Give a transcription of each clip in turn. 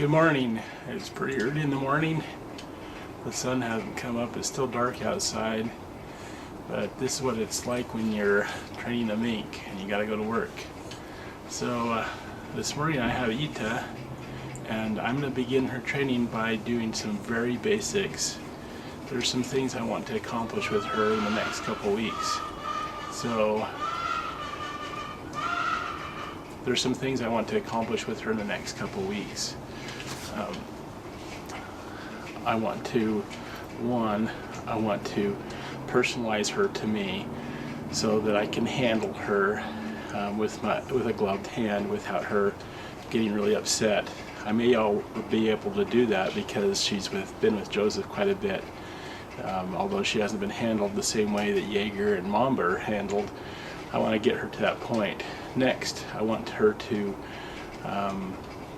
Good morning. It's pretty early in the morning. The sun hasn't come up. It's still dark outside. But this is what it's like when you're training a mink and you gotta go to work. So this morning I have Ita, and I'm gonna begin her training by doing some very basics. There's some things I want to accomplish with her in the next couple weeks. So there's some things I want to accomplish with her in the next couple weeks. I want to personalize her to me so that I can handle her with a gloved hand without her getting really upset. I may be able to do that because she's been with Joseph quite a bit. Although she hasn't been handled the same way that Jaeger and Mamba are handled, I want to get her to that point. Next, I want her to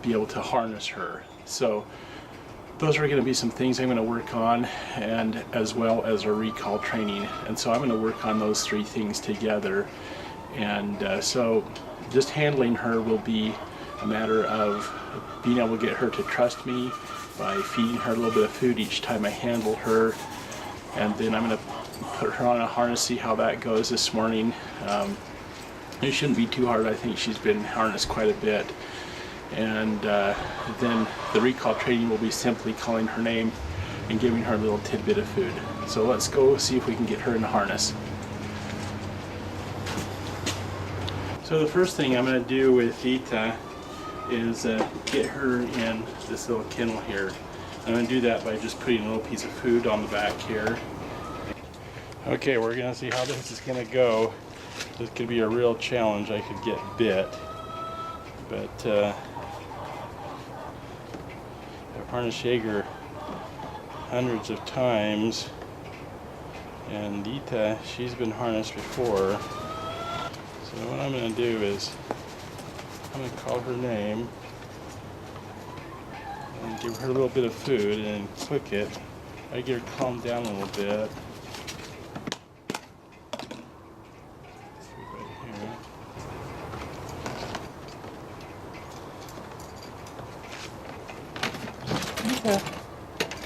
be able to harness her. So those are going to be some things I'm going to work on, and as well as a recall training. And so I'm going to work on those three things together. And so just handling her will be a matter of being able to get her to trust me by feeding her a little bit of food each time I handle her. And then I'm going to put her on a harness, see how that goes this morning. It shouldn't be too hard. I think she's been harnessed quite a bit. And then the recall training will be simply calling her name and giving her a little tidbit of food. So let's go see if we can get her in the harness. So the first thing I'm going to do with Ita is get her in this little kennel here. I'm going to do that by just putting a little piece of food on the back here. Okay, we're going to see how this is going to go. This could be a real challenge. I could get bit, but I've harnessed Jaeger hundreds of times, and Ita, she's been harnessed before. So what I'm going to do is I'm going to call her name and give her a little bit of food and click it. I get her calmed down a little bit.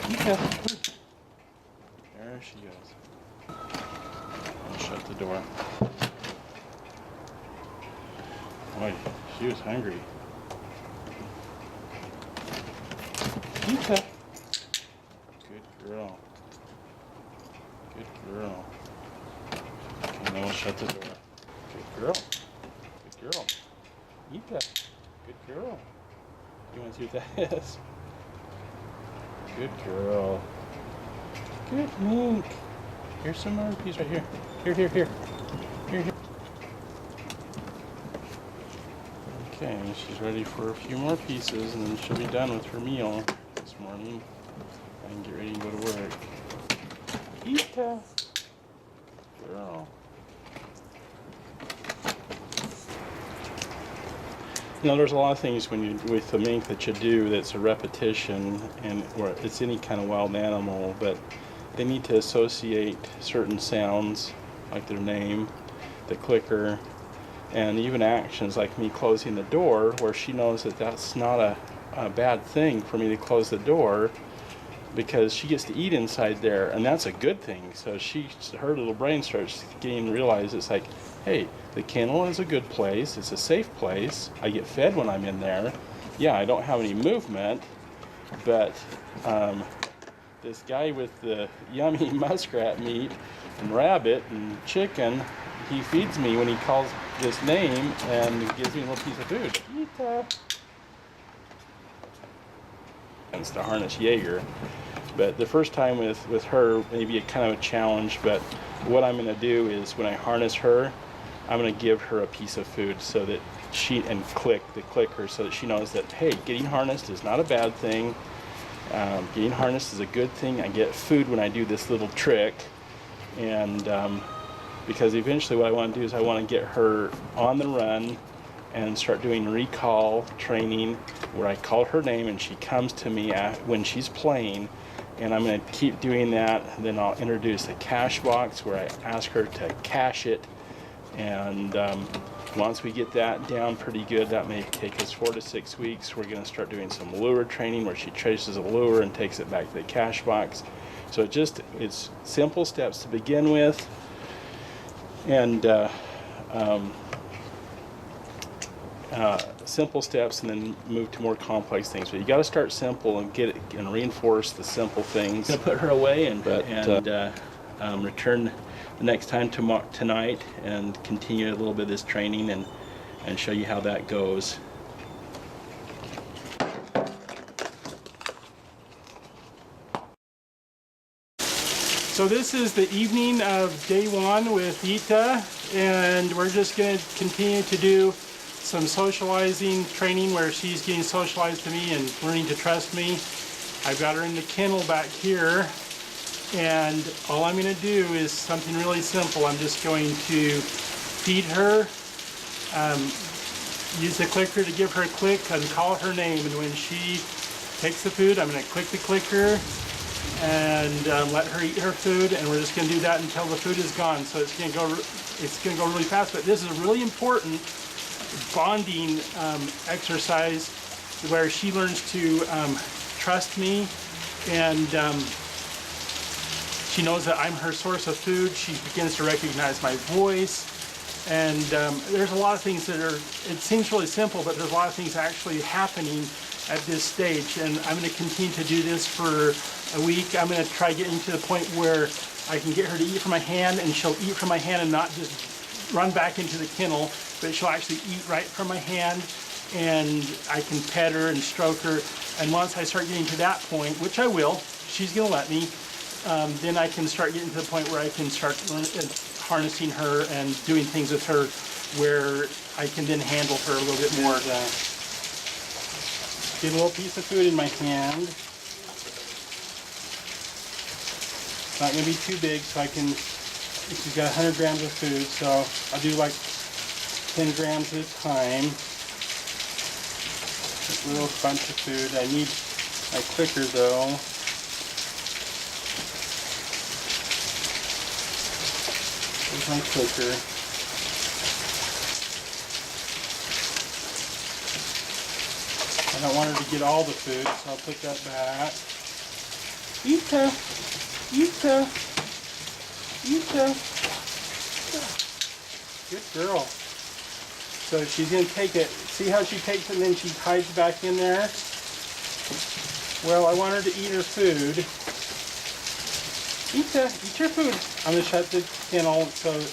Ita. There she goes. I'll shut the door. Boy, she was hungry. Ita. Good girl. Good girl. Okay, now we'll shut the door. Good girl. Good girl. Ita. Good girl. You want to see what that is? Good girl. Good Mink. Here's some more piece right here. Here. Okay, she's ready for a few more pieces, and then she'll be done with her meal this morning. I can get ready to go to work. Ita. Girl. You know, there's a lot of things with the mink that you do that's a repetition, or it's any kind of wild animal, but they need to associate certain sounds, like their name, the clicker, and even actions like me closing the door, where she knows that that's not a bad thing for me to close the door, because she gets to eat inside there, and that's a good thing. So her little brain starts getting to realize it's like, hey, the kennel is a good place, it's a safe place, I get fed when I'm in there. Yeah, I don't have any movement, but this guy with the yummy muskrat meat and rabbit and chicken, he feeds me when he calls this name and gives me a little piece of food. Ita. It's to harness Jaeger. But the first time with her, maybe a kind of a challenge, but what I'm going to do is when I harness her, I'm going to give her a piece of food so that and click the clicker so that she knows that, hey, getting harnessed is not a bad thing. Getting harnessed is a good thing. I get food when I do this little trick. And because eventually what I want to do is I want to get her on the run and start doing recall training where I call her name and she comes to me when she's playing. And I'm going to keep doing that. Then I'll introduce a cache box where I ask her to cache it. And Once we get that down pretty good, that may take us 4 to 6 weeks. We're going to start doing some lure training where she traces a lure and takes it back to the cache box. So it's simple steps to begin with, and simple steps, and then move to more complex things. But you got to start simple and get it and reinforce the simple things. I'm gonna put her away and return the next time tonight and continue a little bit of this training and show you how that goes. So this is the evening of day 1 with Ita, and we're just going to continue to do some socializing training where she's getting socialized to me and learning to trust me. I've got her in the kennel back here, and all I'm going to do is something really simple. I'm just going to feed her, use the clicker to give her a click and call her name, and when she takes the food, I'm going to click the clicker and let her eat her food, and we're just going to do that until the food is gone. So it's going to go really fast, but this is a really important bonding exercise where she learns to trust me, and she knows that I'm her source of food. She begins to recognize my voice, and there's a lot of things that it seems really simple, but there's a lot of things actually happening at this stage, and I'm going to continue to do this for a week. I'm going to try getting to the point where I can get her to eat from my hand, and she'll eat from my hand and not just run back into the kennel, but she'll actually eat right from my hand, and I can pet her and stroke her. And once I start getting to that point, which I will, she's going to let me, then I can start getting to the point where I can start harnessing her and doing things with her where I can then handle her a little bit more. Get a little piece of food in my hand. It's not going to be too big, so I can, she's got 100 grams of food, so I'll do like 10 grams at a time. A little bunch of food. I need my clicker though. Here's my clicker. I don't want her to get all the food, so I'll put that back. Ita! Ita! Ita! Good girl. So she's going to take it. See how she takes it and then she hides back in there? Well, I want her to eat her food. Ita, eat your food. I'm going to shut the kennel because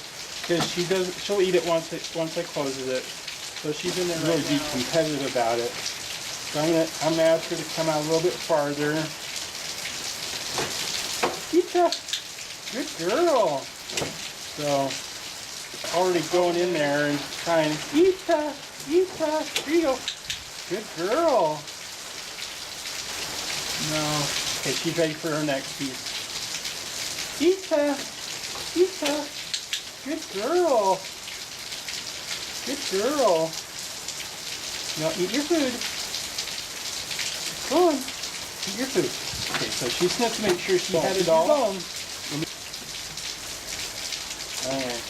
she'll eat it once I close it. So she's in there really be competitive about it. So I'm gonna ask her to come out a little bit farther. Ita, good girl. So already going in there and trying. Ita, Ita, here you go. Good girl. No. Okay, she's ready for her next piece. Ita, Ita, good girl. Good girl. Now eat your food. Go on, eat your food. Okay, so she sniffed to make sure she had it all. Alright.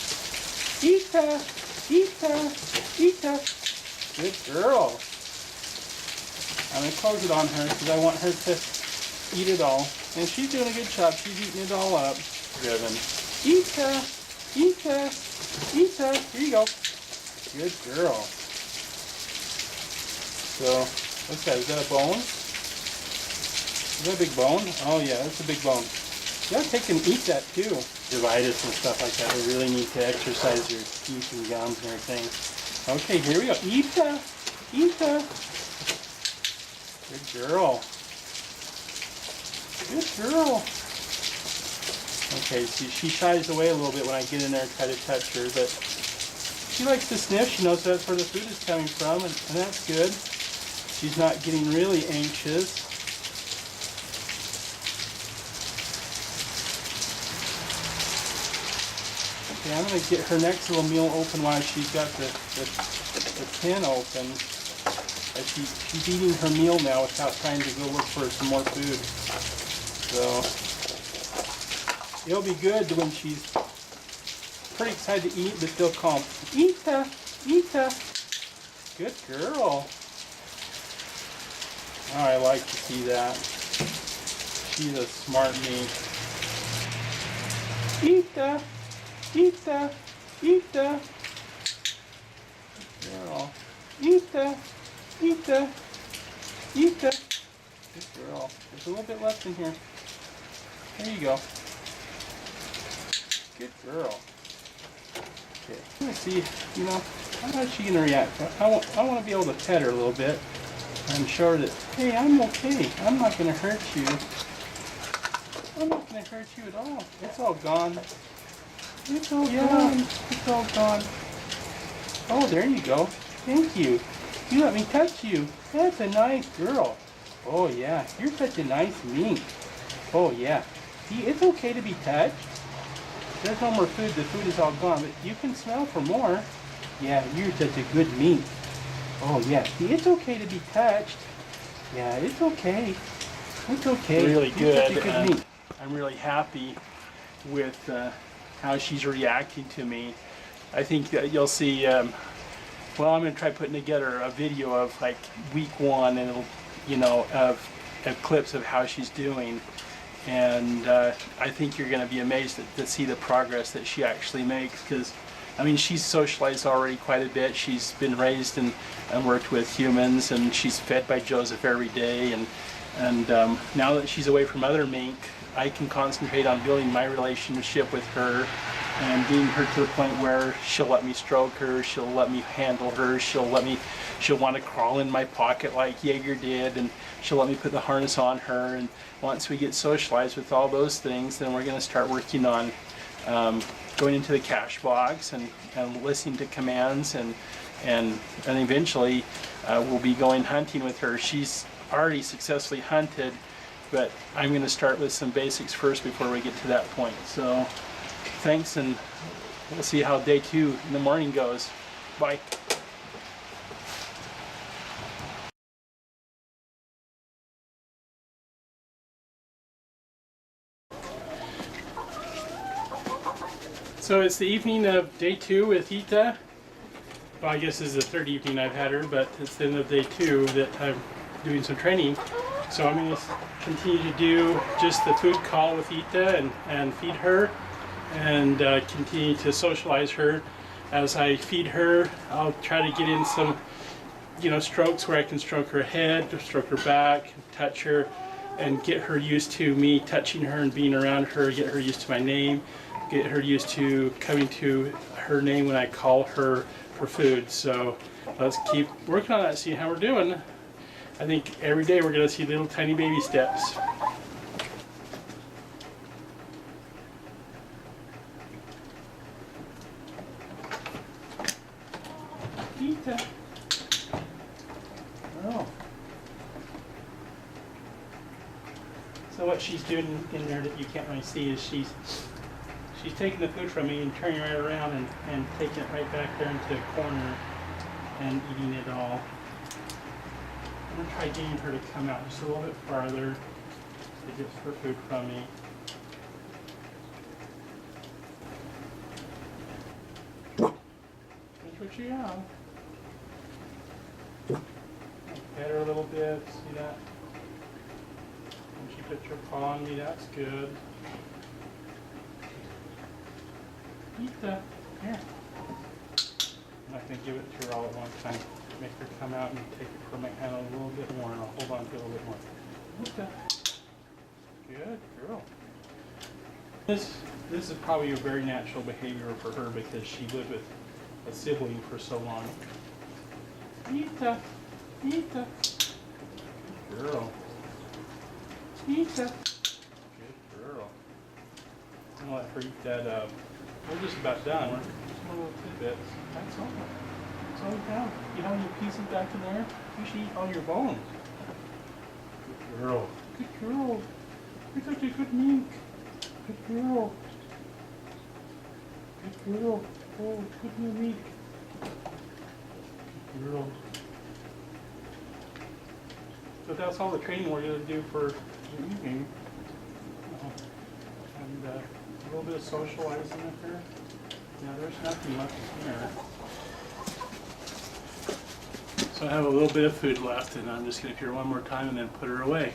Ita, Ita, Ita. Good girl. I'm going to close it on her because I want her to eat it all. And she's doing a good job. She's eating it all up. Driven. Ita, Ita, Ita. Here you go. Good girl. So, what's that? Is that a bone? Is that a big bone? Oh yeah, that's a big bone. You gotta take and eat that too. Uveitis and stuff like that. We really need to exercise your teeth and gums and everything. Okay, here we go. Ita, Ita. Good girl. Good girl. Okay, see, she shies away a little bit when I get in there and try to touch her, but she likes to sniff. She knows that's where the food is coming from, and that's good. She's not getting really anxious. Okay, I'm going to get her next little meal open while she's got the tin open. She's eating her meal now without trying to go look for some more food. So it'll be good when she's pretty excited to eat, but still calm. Ita, Ita. Good girl. Oh, I like to see that. She's a smart mink. Ita, Ita, Ita. Good girl. Ita, Ita, Ita. Good girl. There's a little bit left in here. There you go. Good girl. Okay. Let's see, you know, how is she gonna react? I want to be able to pet her a little bit and show her that, hey, I'm okay. I'm not gonna hurt you. I'm not gonna hurt you at all. It's all gone. It's all gone. It's all gone. Oh, there you go. Thank you. You let me touch you. That's a nice girl. Oh yeah, you're such a nice mink. Oh yeah. See, it's okay to be touched. There's no more food. The food is all gone, but you can smell for more. Yeah, you're such a good mink. Oh yeah. See, it's okay to be touched. Yeah, it's okay. It's okay. Really You're good. such a good mink. I'm really happy with how she's reacting to me. I think that you'll see. Well, I'm going to try putting together a video of like week 1, and it'll, you know, of clips of how she's doing. And I think you're going to be amazed to see the progress that she actually makes, because I mean, she's socialized already quite a bit. She's been raised and worked with humans, and she's fed by Joseph every day. And now that she's away from other mink, I can concentrate on building my relationship with her and getting her to the point where she'll let me stroke her, she'll let me handle her, she'll want to crawl in my pocket like Jaeger did, and she'll let me put the harness on her. And once we get socialized with all those things, then we're going to start working on going into the cache box and listening to commands, and eventually we'll be going hunting with her. She's already successfully hunted, but I'm going to start with some basics first before we get to that point. So thanks, and we'll see how day 2 in the morning goes. Bye. So it's the evening of day 2 with Ita. Well, I guess this is the 3rd evening I've had her, but it's the end of day 2 that I'm doing some training. So I'm going to continue to do just the food call with Ita and feed her, and continue to socialize her. As I feed her, I'll try to get in some, you know, strokes where I can stroke her head, stroke her back, touch her, and get her used to me touching her and being around her, get her used to my name, get her used to coming to her name when I call her for food. So let's keep working on that, see how we're doing. I think every day we're going to see little tiny baby steps. Ita. Oh. So what she's doing in there that you can't really see is she's taking the food from me and turning right around and taking it right back there into the corner and eating it all. I'm going to try getting her to come out just a little bit farther to get her food from me. That's what you have. Pet her a little bit, see that? When she puts her paw on me, that's good. Ita, here. I'm not going to give it to her all at one time. Make her come out and take it from my hand a little bit more, and I'll hold on to it a little bit more. Ita. Good girl. This is probably a very natural behavior for her because she lived with a sibling for so long. Ita. Ita. Good girl. Ita. Good girl. I'm going to let her eat that. We're just about done. We're just one little tidbits. That's all. That's all you have. You have any pieces back in there? You should eat all your bones. Good girl. Good girl. You're such a good mink. Good girl. Good girl. Oh, good new mink. Good girl. So that's all the training we're going to do for the evening. And a little bit of socializing with her. Yeah, there's nothing left in here. So I have a little bit of food left, and I'm just going to feed her one more time and then put her away.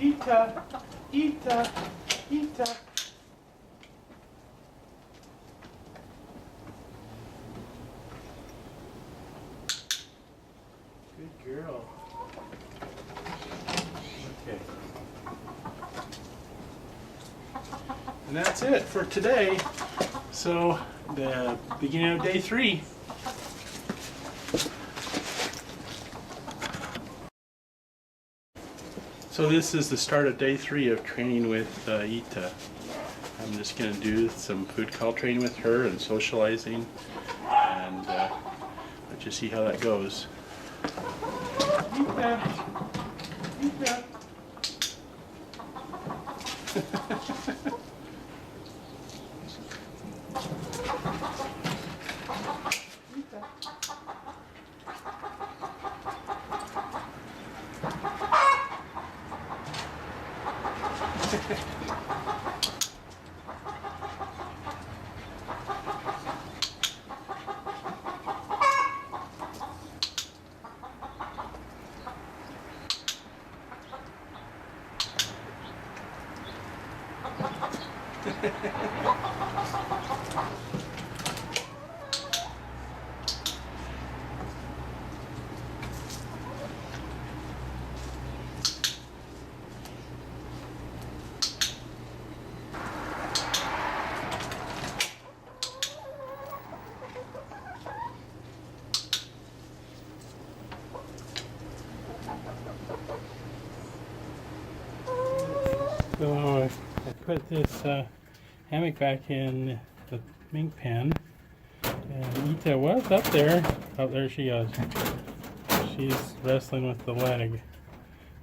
Ita! Ita! Ita! Good girl. Okay. And that's it for today. So, the beginning of day 3. So this is the start of day 3 of training with Ita. I'm just going to do some food call training with her and socializing, and let you see how that goes. Ita! Ita! So I put this hammock back in the mink pen, and Ita was up there. Oh, there she goes. She's wrestling with the leg.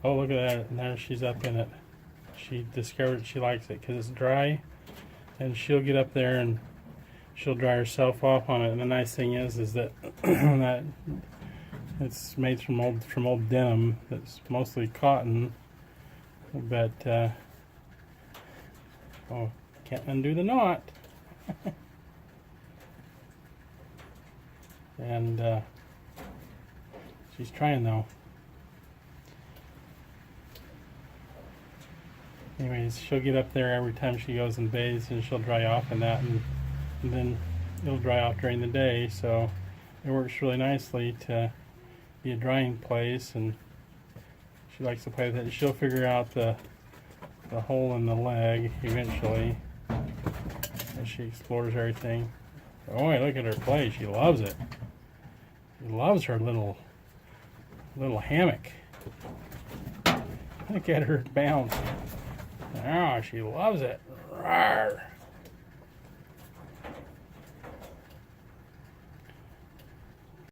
Oh, look at that. Now she's up in it. She discovered she likes it because it's dry, and she'll get up there and she'll dry herself off on it. And the nice thing is that that it's made from old denim that's mostly cotton, but oh, can't undo the knot. And she's trying though. Anyways, she'll get up there every time she goes and bathes, and she'll dry off in that, and then it'll dry off during the day, so it works really nicely to be a drying place. And she likes to play with it. She'll figure out the hole in the leg eventually as she explores everything. Oh, look at her play. She loves it. She loves her little hammock. Look at her bounce. Oh, she loves it. Rawr.